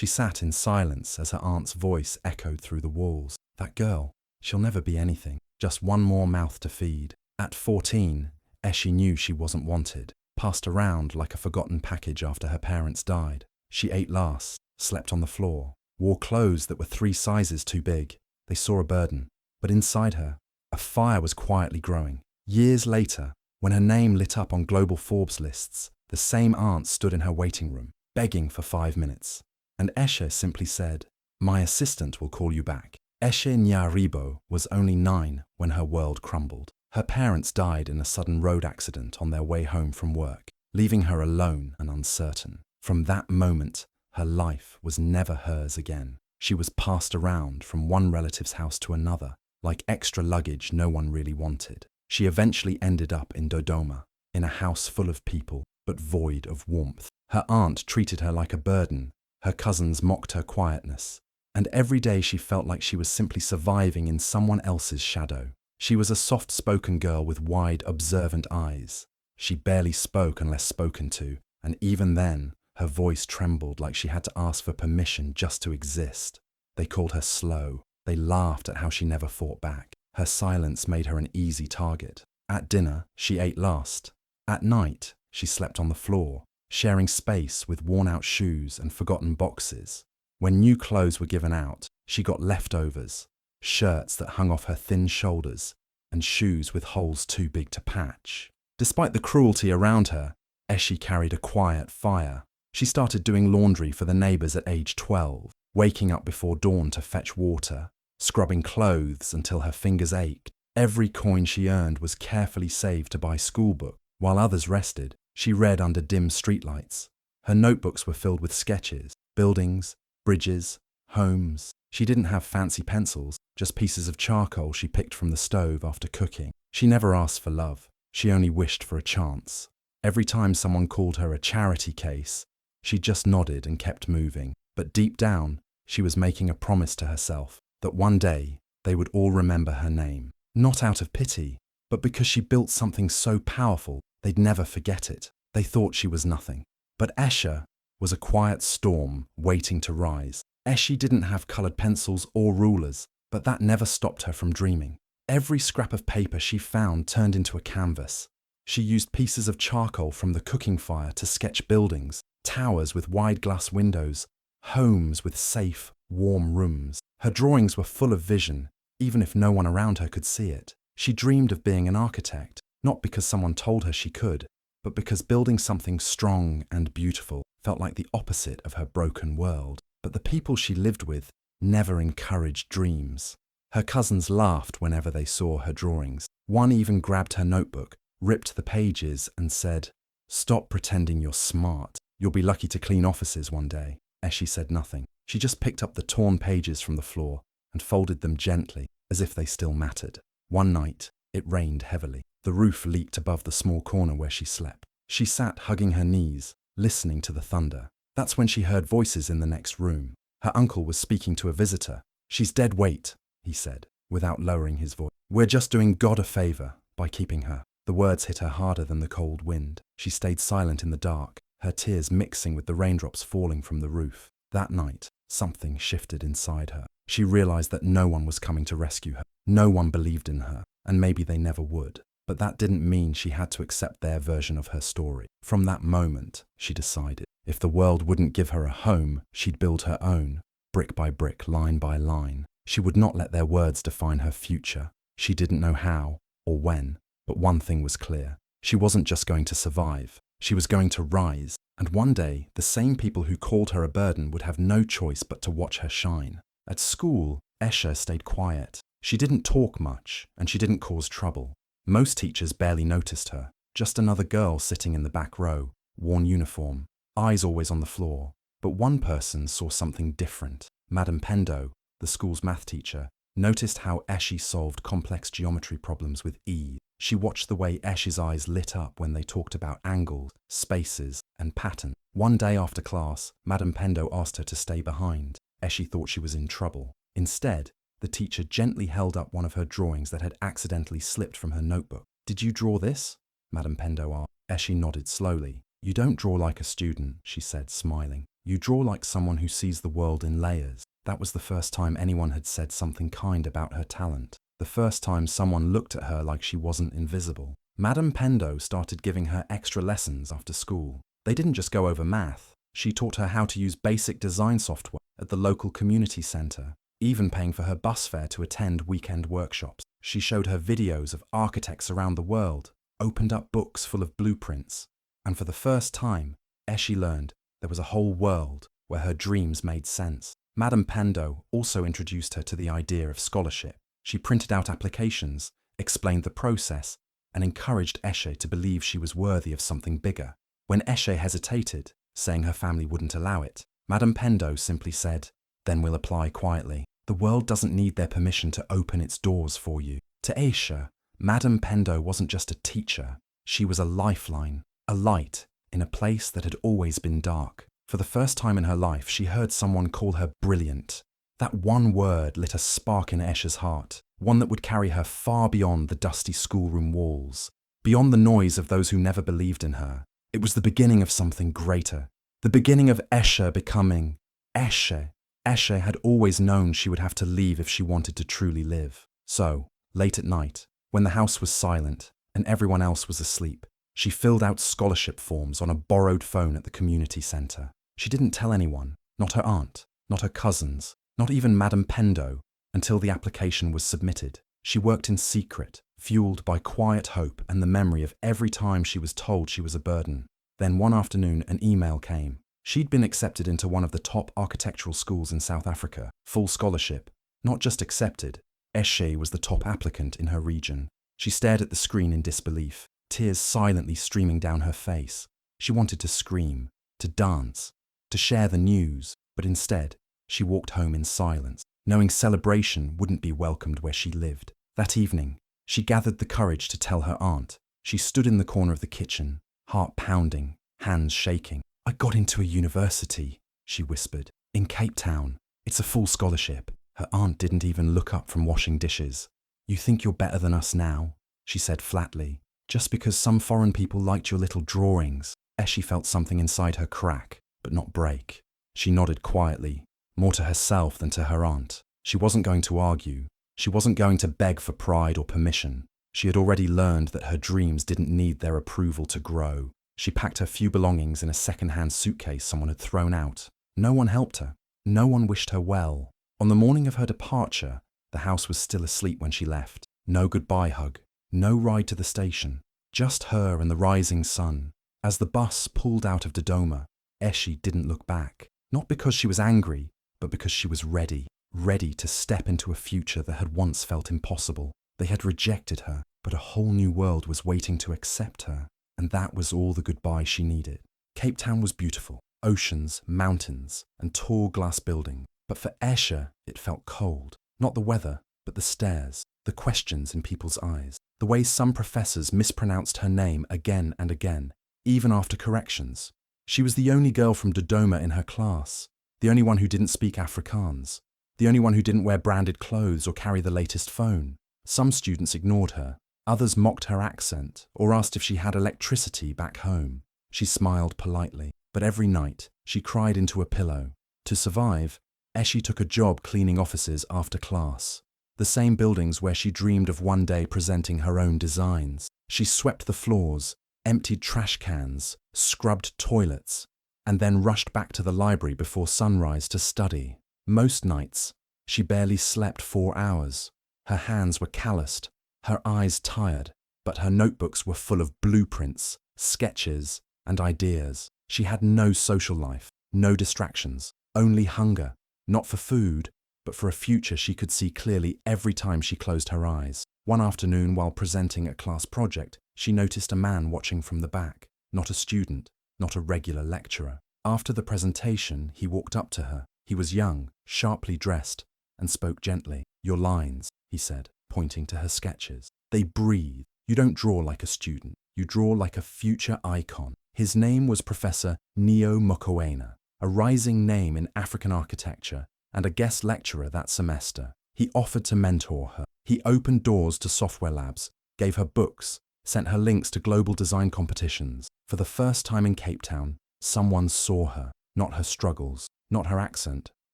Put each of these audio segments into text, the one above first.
She sat in silence as her aunt's voice echoed through the walls. That girl, she'll never be anything. Just one more mouth to feed. At 14, Eshe knew she wasn't wanted, passed around like a forgotten package after her parents died. She ate last, slept on the floor, wore clothes that were 3 sizes too big. They saw a burden, but inside her, a fire was quietly growing. Years later, when her name lit up on global Forbes lists, the same aunt stood in her waiting room, begging for 5 minutes. And Eshe simply said, "My assistant will call you back." Eshe Nyaribo was only 9 when her world crumbled. Her parents died in a sudden road accident on their way home from work, leaving her alone and uncertain. From that moment, her life was never hers again. She was passed around from one relative's house to another, like extra luggage no one really wanted. She eventually ended up in Dodoma, in a house full of people, but void of warmth. Her aunt treated her like a burden. Her cousins mocked her quietness. And every day she felt like she was simply surviving in someone else's shadow. She was a soft-spoken girl with wide, observant eyes. She barely spoke unless spoken to, and even then, her voice trembled like she had to ask for permission just to exist. They called her slow. They laughed at how she never fought back. Her silence made her an easy target. At dinner, she ate last. At night, she slept on the floor, sharing space with worn-out shoes and forgotten boxes. When new clothes were given out, she got leftovers, shirts that hung off her thin shoulders, and shoes with holes too big to patch. Despite the cruelty around her, Eshe carried a quiet fire. She started doing laundry for the neighbors at age 12, waking up before dawn to fetch water, scrubbing clothes until her fingers ached. Every coin she earned was carefully saved to buy schoolbooks. While others rested, she read under dim streetlights. Her notebooks were filled with sketches, buildings, bridges, homes. She didn't have fancy pencils, just pieces of charcoal she picked from the stove after cooking. She never asked for love. She only wished for a chance. Every time someone called her a charity case, she just nodded and kept moving. But deep down, she was making a promise to herself that one day they would all remember her name. Not out of pity, but because she built something so powerful, they'd never forget it. They thought she was nothing. But Eshe was a quiet storm waiting to rise. Eshe didn't have colored pencils or rulers, but that never stopped her from dreaming. Every scrap of paper she found turned into a canvas. She used pieces of charcoal from the cooking fire to sketch buildings, towers with wide glass windows, homes with safe, warm rooms. Her drawings were full of vision, even if no one around her could see it. She dreamed of being an architect, not because someone told her she could, but because building something strong and beautiful felt like the opposite of her broken world. But the people she lived with never encouraged dreams. Her cousins laughed whenever they saw her drawings. One even grabbed her notebook, ripped the pages, and said, "Stop pretending you're smart. You'll be lucky to clean offices one day." Eshe said nothing. She just picked up the torn pages from the floor and folded them gently, as if they still mattered. One night, it rained heavily. The roof leaked above the small corner where she slept. She sat hugging her knees, listening to the thunder. That's when she heard voices in the next room. Her uncle was speaking to a visitor. "She's dead weight," he said, without lowering his voice. "We're just doing God a favor by keeping her." The words hit her harder than the cold wind. She stayed silent in the dark, her tears mixing with the raindrops falling from the roof. That night, something shifted inside her. She realized that no one was coming to rescue her. No one believed in her, and maybe they never would. But that didn't mean she had to accept their version of her story. From that moment, she decided, if the world wouldn't give her a home, she'd build her own, brick by brick, line by line. She would not let their words define her future. She didn't know how or when, but one thing was clear. She wasn't just going to survive. She was going to rise, and one day, the same people who called her a burden would have no choice but to watch her shine. At school, Eshe stayed quiet. She didn't talk much, and she didn't cause trouble. Most teachers barely noticed her, just another girl sitting in the back row, worn uniform, eyes always on the floor. But one person saw something different. Madam Pendo, the school's math teacher, noticed how Eshe solved complex geometry problems with ease. She watched the way Eshe's eyes lit up when they talked about angles, spaces, and patterns. One day after class, Madam Pendo asked her to stay behind. Eshe thought she was in trouble. Instead, the teacher gently held up one of her drawings that had accidentally slipped from her notebook. "Did you draw this?" Madam Pendo asked. Eshe nodded slowly. "You don't draw like a student," she said, smiling. You draw like someone who sees the world in layers. That was the first time anyone had said something kind about her talent. The first time someone looked at her like she wasn't invisible. Madame Pendo started giving her extra lessons after school. They didn't just go over math. She taught her how to use basic design software at the local community centre, even paying for her bus fare to attend weekend workshops. She showed her videos of architects around the world, opened up books full of blueprints, and for the first time, Eshe learned there was a whole world where her dreams made sense. Madame Pendo also introduced her to the idea of scholarship. She printed out applications, explained the process, and encouraged Eshe to believe she was worthy of something bigger. When Eshe hesitated, saying her family wouldn't allow it, Madame Pendo simply said, "Then we'll apply quietly. The world doesn't need their permission to open its doors for you." To Eshe, Madame Pendo wasn't just a teacher, she was a lifeline, a light in a place that had always been dark. For the first time in her life, she heard someone call her brilliant. That one word lit a spark in Eshe's heart, one that would carry her far beyond the dusty schoolroom walls, beyond the noise of those who never believed in her. It was the beginning of something greater, the beginning of Eshe becoming Eshe. Eshe had always known she would have to leave if she wanted to truly live. So, late at night, when the house was silent and everyone else was asleep, she filled out scholarship forms on a borrowed phone at the community centre. She didn't tell anyone, not her aunt, not her cousins, not even Madame Pendo, until the application was submitted. She worked in secret, fueled by quiet hope and the memory of every time she was told she was a burden. Then one afternoon an email came. She'd been accepted into one of the top architectural schools in South Africa, full scholarship. Not just accepted, Eshe was the top applicant in her region. She stared at the screen in disbelief, tears silently streaming down her face. She wanted to scream, to dance, to share the news, but instead, she walked home in silence, knowing celebration wouldn't be welcomed where she lived. That evening, she gathered the courage to tell her aunt. She stood in the corner of the kitchen, heart pounding, hands shaking. "I got into a university," she whispered, "in Cape Town. It's a full scholarship." Her aunt didn't even look up from washing dishes. "You think you're better than us now?" she said flatly. "Just because some foreign people liked your little drawings." Eshe felt something inside her crack, but not break. She nodded quietly, more to herself than to her aunt. She wasn't going to argue. She wasn't going to beg for pride or permission. She had already learned that her dreams didn't need their approval to grow. She packed her few belongings in a second-hand suitcase someone had thrown out. No one helped her. No one wished her well. On the morning of her departure, the house was still asleep when she left. No goodbye hug. No ride to the station. Just her and the rising sun. As the bus pulled out of Dodoma, Eshe didn't look back. Not because she was angry, but because she was ready. Ready to step into a future that had once felt impossible. They had rejected her, but a whole new world was waiting to accept her. And that was all the goodbye she needed. Cape Town was beautiful. Oceans, mountains, and tall glass buildings. But for Eshe, it felt cold. Not the weather, but the stares, the questions in people's eyes. The way some professors mispronounced her name again and again, even after corrections. She was the only girl from Dodoma in her class. The only one who didn't speak Afrikaans. The only one who didn't wear branded clothes or carry the latest phone. Some students ignored her. Others mocked her accent or asked if she had electricity back home. She smiled politely, but every night she cried into a pillow. To survive, Eshe took a job cleaning offices after class. The same buildings where she dreamed of one day presenting her own designs. She swept the floors, emptied trash cans, scrubbed toilets, and then rushed back to the library before sunrise to study. Most nights, she barely slept 4 hours. Her hands were calloused, her eyes tired, but her notebooks were full of blueprints, sketches, and ideas. She had no social life, no distractions, only hunger, not for food, but for a future she could see clearly every time she closed her eyes. One afternoon, while presenting a class project, she noticed a man watching from the back, not a student, not a regular lecturer. After the presentation, he walked up to her. He was young, sharply dressed, and spoke gently. "Your lines," he said, pointing to her sketches. "They breathe. You don't draw like a student. You draw like a future icon." His name was Professor Neo Mokoena, a rising name in African architecture and a guest lecturer that semester. He offered to mentor her. He opened doors to software labs, gave her books, sent her links to global design competitions. For the first time in Cape Town, someone saw her. Not her struggles, not her accent,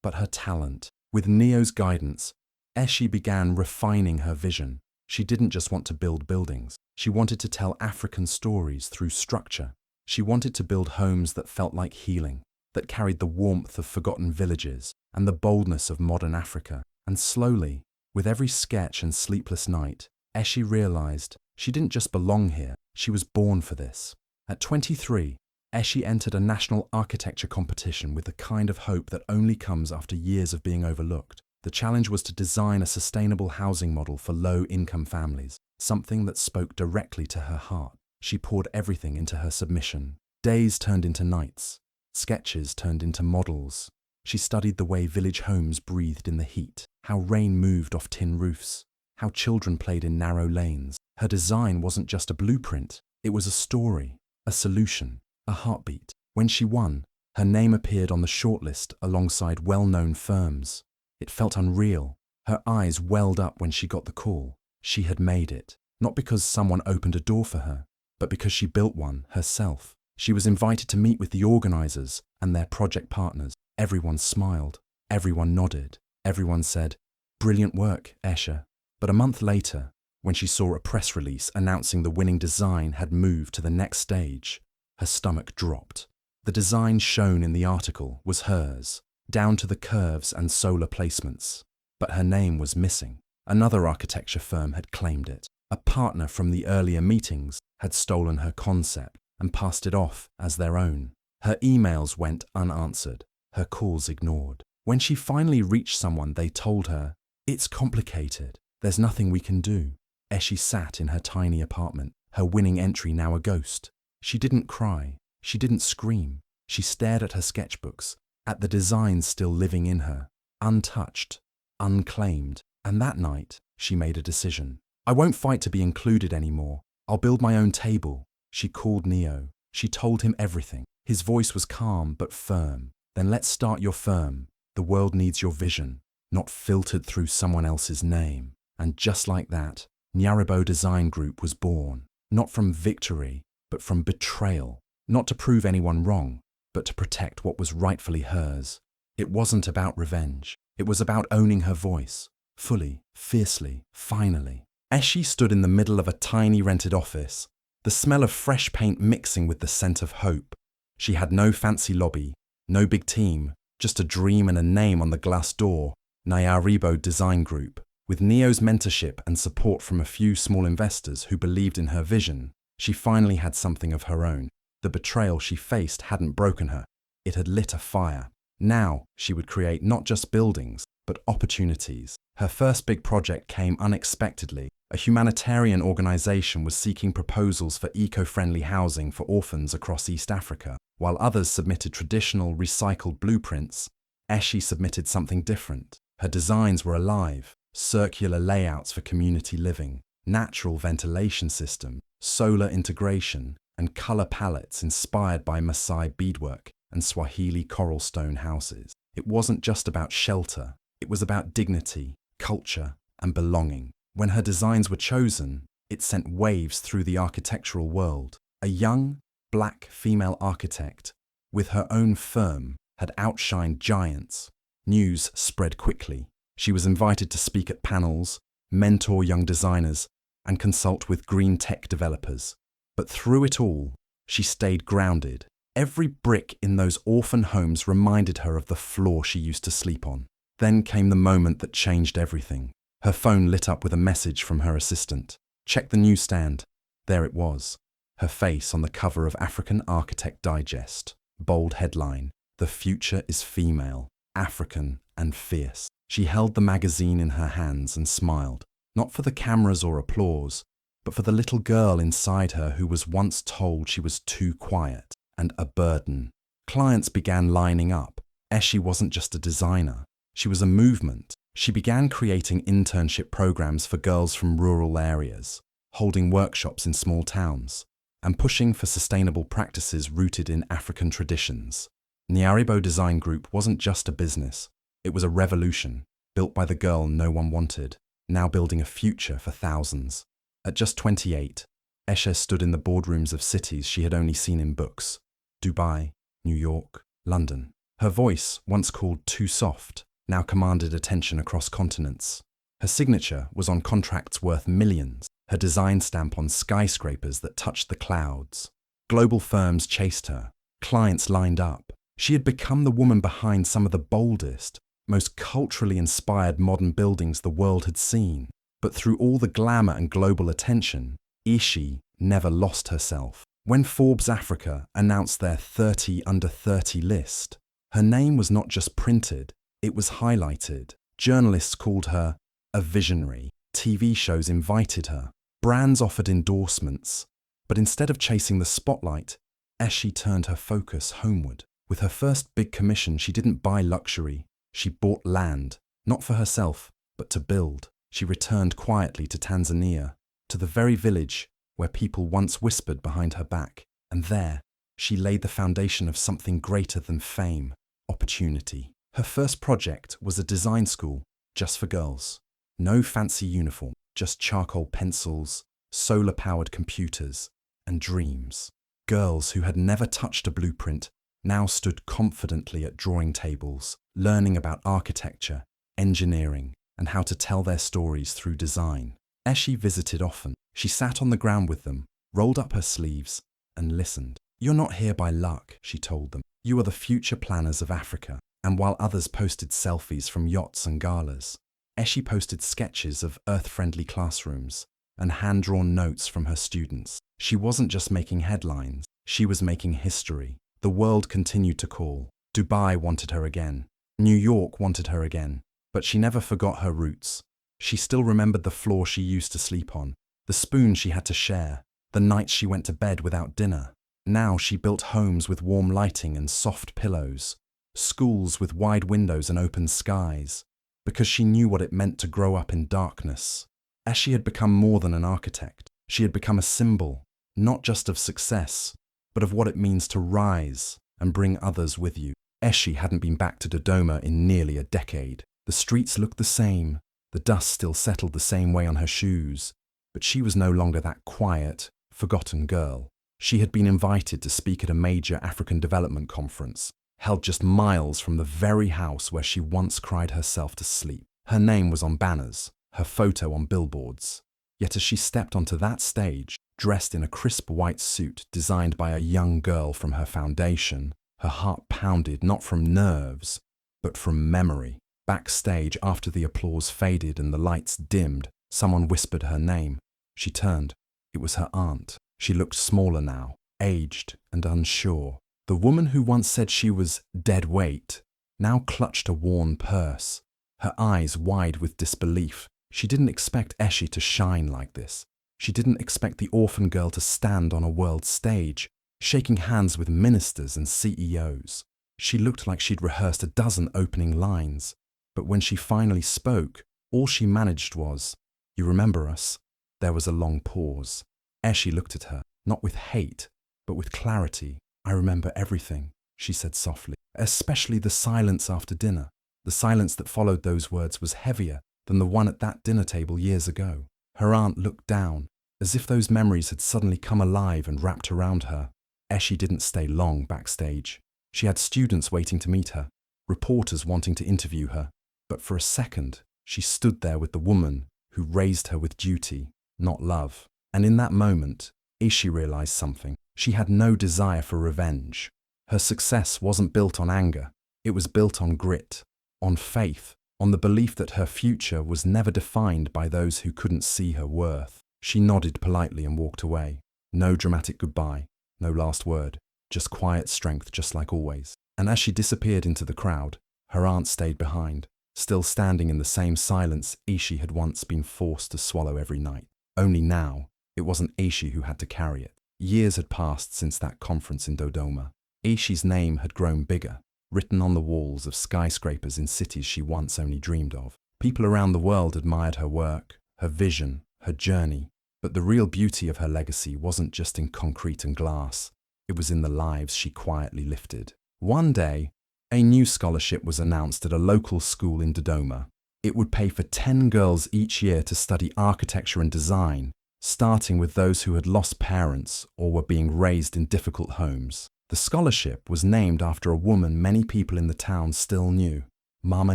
but her talent. With Neo's guidance, Eshe began refining her vision. She didn't just want to build buildings. She wanted to tell African stories through structure. She wanted to build homes that felt like healing, that carried the warmth of forgotten villages and the boldness of modern Africa. And slowly, with every sketch and sleepless night, Eshe realized she didn't just belong here, she was born for this. At 23, Eshe entered a national architecture competition with the kind of hope that only comes after years of being overlooked. The challenge was to design a sustainable housing model for low-income families, something that spoke directly to her heart. She poured everything into her submission. Days turned into nights. Sketches turned into models. She studied the way village homes breathed in the heat, how rain moved off tin roofs, how children played in narrow lanes. Her design wasn't just a blueprint, it was a story, a solution, a heartbeat. When she won, her name appeared on the shortlist alongside well-known firms. It felt unreal. Her eyes welled up when she got the call. She had made it, not because someone opened a door for her, but because she built one herself. She was invited to meet with the organizers and their project partners. Everyone smiled. Everyone nodded. Everyone said, "Brilliant work, Eshe." But a month later, when she saw a press release announcing the winning design had moved to the next stage, her stomach dropped. The design shown in the article was hers, down to the curves and solar placements. But her name was missing. Another architecture firm had claimed it. A partner from the earlier meetings had stolen her concept and passed it off as their own. Her emails went unanswered, her calls ignored. When she finally reached someone, they told her, "It's complicated. There's nothing we can do." Eshe sat in her tiny apartment, her winning entry now a ghost. She didn't cry. She didn't scream. She stared at her sketchbooks, at the designs still living in her, untouched, unclaimed. And that night, she made a decision. "I won't fight to be included anymore. I'll build my own table." She called Neo. She told him everything. His voice was calm but firm. "Then let's start your firm. The world needs your vision, not filtered through someone else's name." And just like that, Nyaribo Design Group was born. Not from victory, but from betrayal. Not to prove anyone wrong, but to protect what was rightfully hers. It wasn't about revenge. It was about owning her voice. Fully, fiercely, finally. Eshe stood in the middle of a tiny rented office, the smell of fresh paint mixing with the scent of hope. She had no fancy lobby, no big team, just a dream and a name on the glass door, Nyaribo Design Group. With Neo's mentorship and support from a few small investors who believed in her vision, she finally had something of her own. The betrayal she faced hadn't broken her. It had lit a fire. Now she would create not just buildings, but opportunities. Her first big project came unexpectedly. A humanitarian organization was seeking proposals for eco-friendly housing for orphans across East Africa. While others submitted traditional, recycled blueprints, Eshe submitted something different. Her designs were alive, circular layouts for community living, natural ventilation system, solar integration, and color palettes inspired by Maasai beadwork and Swahili coral stone houses. It wasn't just about shelter, it was about dignity, culture, and belonging. When her designs were chosen, it sent waves through the architectural world. A young, black female architect, with her own firm, had outshined giants. News spread quickly. She was invited to speak at panels, mentor young designers, and consult with green tech developers. But through it all, she stayed grounded. Every brick in those orphan homes reminded her of the floor she used to sleep on. Then came the moment that changed everything. Her phone lit up with a message from her assistant. "Check the newsstand." There it was, her face on the cover of African Architect Digest. Bold headline, "The future is female, African and fierce." She held the magazine in her hands and smiled, not for the cameras or applause, but for the little girl inside her who was once told she was too quiet and a burden. Clients began lining up. Eshe wasn't just a designer, she was a movement. She began creating internship programs for girls from rural areas, holding workshops in small towns, and pushing for sustainable practices rooted in African traditions. Nyaribo Design Group wasn't just a business, it was a revolution, built by the girl no one wanted, now building a future for thousands. At just 28, Eshe stood in the boardrooms of cities she had only seen in books: Dubai, New York, London. Her voice, once called too soft, now commanded attention across continents. Her signature was on contracts worth millions, her design stamp on skyscrapers that touched the clouds. Global firms chased her, clients lined up. She had become the woman behind some of the boldest, most culturally inspired modern buildings the world had seen. But through all the glamour and global attention, Ishi never lost herself. When Forbes Africa announced their 30 under 30 list, her name was not just printed, it was highlighted. Journalists called her a visionary. TV shows invited her. Brands offered endorsements. But instead of chasing the spotlight, Ishi turned her focus homeward. With her first big commission, she didn't buy luxury. She bought land, not for herself, but to build. She returned quietly to Tanzania, to the very village where people once whispered behind her back. And there, she laid the foundation of something greater than fame, opportunity. Her first project was a design school just for girls. No fancy uniform, just charcoal pencils, solar-powered computers, and dreams. Girls who had never touched a blueprint now stood confidently at drawing tables, learning about architecture, engineering, and how to tell their stories through design. Ishi visited often. She sat on the ground with them, rolled up her sleeves, and listened. "You're not here by luck," she told them. "You are the future planners of Africa." And while others posted selfies from yachts and galas, Ishi posted sketches of earth-friendly classrooms and hand-drawn notes from her students. She wasn't just making headlines, she was making history. The world continued to call. Dubai wanted her again. New York wanted her again. But she never forgot her roots. She still remembered the floor she used to sleep on, the spoon she had to share, the nights she went to bed without dinner. Now she built homes with warm lighting and soft pillows, schools with wide windows and open skies, because she knew what it meant to grow up in darkness. As she had become more than an architect, she had become a symbol, not just of success, but of what it means to rise and bring others with you. Ishi hadn't been back to Dodoma in nearly a decade. The streets looked the same, the dust still settled the same way on her shoes, but she was no longer that quiet, forgotten girl. She had been invited to speak at a major African development conference, held just miles from the very house where she once cried herself to sleep. Her name was on banners, her photo on billboards. Yet as she stepped onto that stage, dressed in a crisp white suit designed by a young girl from her foundation, her heart pounded not from nerves, but from memory. Backstage, after the applause faded and the lights dimmed, someone whispered her name. She turned. It was her aunt. She looked smaller now, aged and unsure. The woman who once said she was dead weight now clutched a worn purse, her eyes wide with disbelief. She didn't expect Ishi to shine like this. She didn't expect the orphan girl to stand on a world stage, shaking hands with ministers and CEOs. She looked like she'd rehearsed a dozen opening lines, but when she finally spoke, all she managed was, "You remember us?" There was a long pause. Ishi looked at her, not with hate, but with clarity. "I remember everything," she said softly, "especially the silence after dinner." The silence that followed those words was heavier than the one at that dinner table years ago. Her aunt looked down, as if those memories had suddenly come alive and wrapped around her. Ishi didn't stay long backstage. She had students waiting to meet her, reporters wanting to interview her. But for a second, she stood there with the woman who raised her with duty, not love. And in that moment, Ishi realized something. She had no desire for revenge. Her success wasn't built on anger. It was built on grit, on faith, on the belief that her future was never defined by those who couldn't see her worth. She nodded politely and walked away. No dramatic goodbye, no last word, just quiet strength, just like always. And as she disappeared into the crowd, her aunt stayed behind, still standing in the same silence Ishi had once been forced to swallow every night. Only now, it wasn't Ishi who had to carry it. Years had passed since that conference in Dodoma. Ishi's name had grown bigger, written on the walls of skyscrapers in cities she once only dreamed of. People around the world admired her work, her vision, her journey. But the real beauty of her legacy wasn't just in concrete and glass. It was in the lives she quietly lifted. One day, a new scholarship was announced at a local school in Dodoma. It would pay for 10 girls each year to study architecture and design, starting with those who had lost parents or were being raised in difficult homes. The scholarship was named after a woman many people in the town still knew, Mama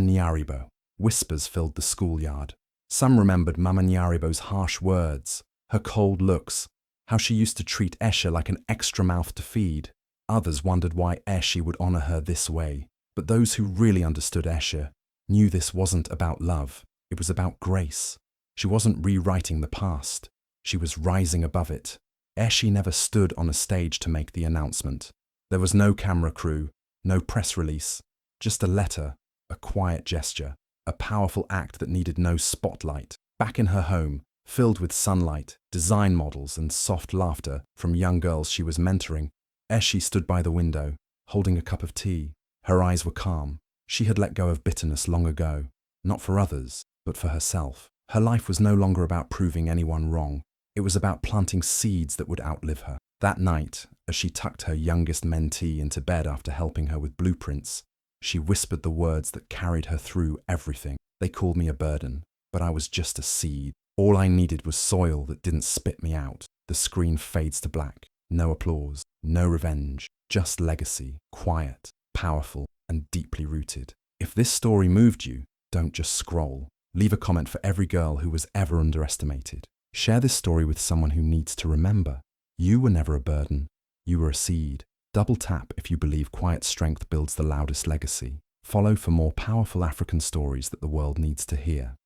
Nyaribo. Whispers filled the schoolyard. Some remembered Mama Nyaribo's harsh words, her cold looks, how she used to treat Eshe like an extra mouth to feed. Others wondered why Eshe would honor her this way. But those who really understood Eshe knew this wasn't about love, it was about grace. She wasn't rewriting the past, she was rising above it. Eshe never stood on a stage to make the announcement. There was no camera crew, no press release, just a letter, a quiet gesture, a powerful act that needed no spotlight. Back in her home, filled with sunlight, design models, and soft laughter from young girls she was mentoring, Eshe stood by the window, holding a cup of tea. Her eyes were calm. She had let go of bitterness long ago, not for others, but for herself. Her life was no longer about proving anyone wrong. It was about planting seeds that would outlive her. That night, as she tucked her youngest mentee into bed after helping her with blueprints, she whispered the words that carried her through everything. They called me a burden, but I was just a seed. All I needed was soil that didn't spit me out. The screen fades to black. No applause, no revenge, just legacy, quiet, powerful, and deeply rooted. If this story moved you, don't just scroll. Leave a comment for every girl who was ever underestimated. Share this story with someone who needs to remember. You were never a burden. You were a seed. Double tap if you believe quiet strength builds the loudest legacy. Follow for more powerful African stories that the world needs to hear.